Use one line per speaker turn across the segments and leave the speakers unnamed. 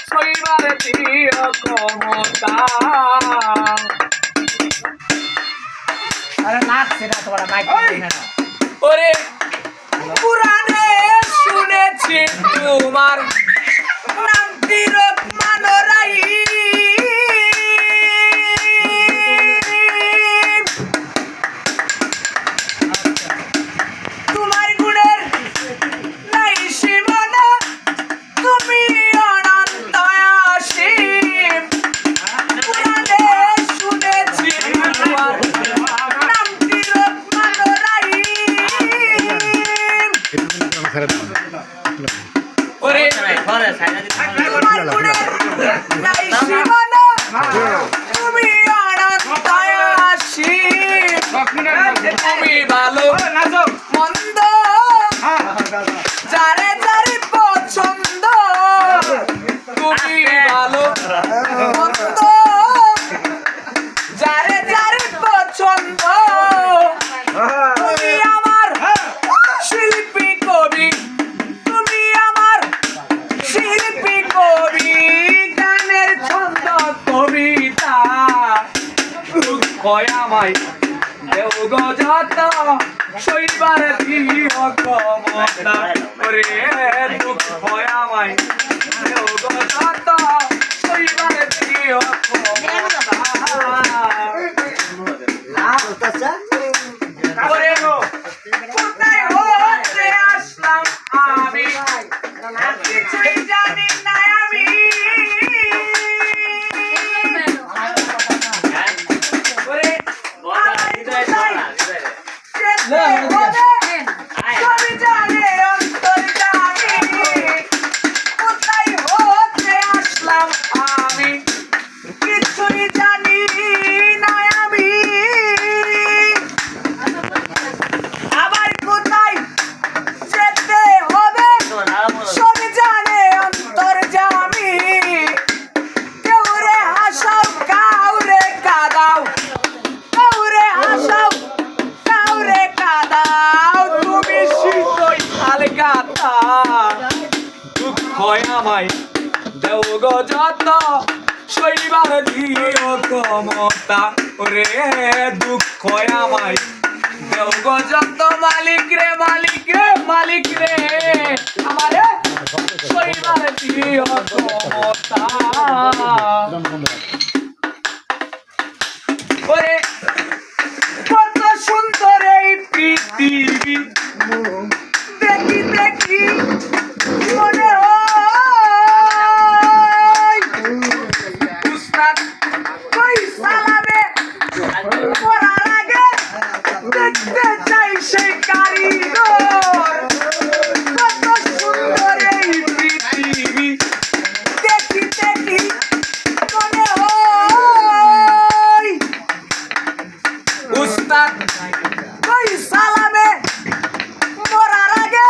শৈবার দিও ক্ষমতা।
আরে নাচছে না তোমার মাইক না।
ওরে পুরাণে শুনেছি তোমার নামটি রহমান রাহিম। তোমার গুণের নাই সীমানা, তুমি অনন্ত অসীম। পুরাণে শুনেছি তোমার নামটি রহমান রাহিম। ওরে তোমার গুণের নাই সীমানা, তুমি অনন্ত অসীম। তুমি ভালো মন্দ যারে যারে পছন্দ, তুমি ভালো মন্দ যারে যারে পছন্দ। তুমি আমার শিল্পী কবি, তুমি আমার শিল্পী কবি, গানের ছন্দ কবিতা। দুঃখ আমায় দেও গো যত, শৈবার দিও ক্ষমতা। ওরে দুঃখ আমায় দেও গো যত, শৈবার দিও ক্ষমতা। ওরে কোথায় হতে আসলাম আমি, কিছুই জানি না আমি। ওরে আমার কোথায় যেতে হবে, সবই জানে অন্তর্যামী। কোথায় হতে আসলাম আমি, কিছুই জানি না আমি। আবার কোথায় যেতে হবে, সবই জানে অন্তর্যামী। কেউরে হাসাও কাউরে কাঁদাও, কাউরে হাসাও কাউরে কাঁদাও, তুমি শীতই হালকাতা। দুঃখ আমায় দেও গো যত, শৈবার দিও ক্ষমতা। ওরে দুঃখ আমায় দেও গো যত, মালিক রে মালিক রে মালিক রে, আমারে শৈবার দিও ক্ষমতা। ওরে কত সুন্দর এই পৃথিবী, দেখি দেখি মনে হয় উস্তাদ কই সালামে পড়ার আগে দেখতে চাই সেই কারিগর। কত সুন্দর এই পৃথিবী, দেখি দেখি মনে হয় উস্তাদ কই সালামে পড়ার আগে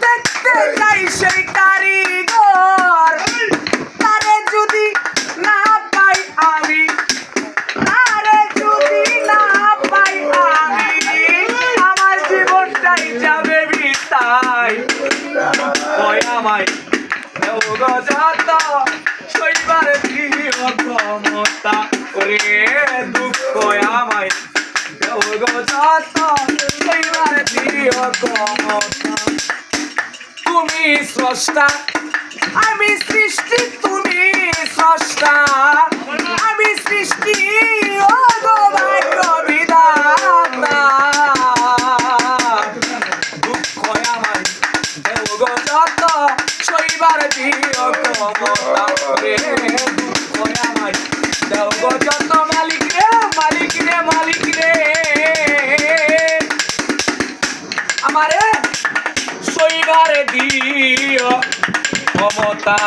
দেখতে চাই সেই কারিগর। তারে যদি না পাই আমি, তারে যদি না পাই আমি, আমার জীবনটাই যাবে বৃথায়। কয় আমায় দেও গো যত, শৈবার দিও ক্ষমতা। ওরে দুঃখ আমায় দেও গো যত, শৈবার দিও ক্ষমতা। তুমি স্রষ্টা আমি সৃষ্টি, তুমি স্রষ্টা আমি সৃষ্টি। ও গো ভাগ্য বিধাতা, দুঃখ আমায় দেও গো যত, শৈবার দিও ক্ষমতা। রে দুঃখ আমায় দেও গো যত, মালিক রে মালিক রে মালিক রে, আমারে শৈবার দিও ক্ষমতা।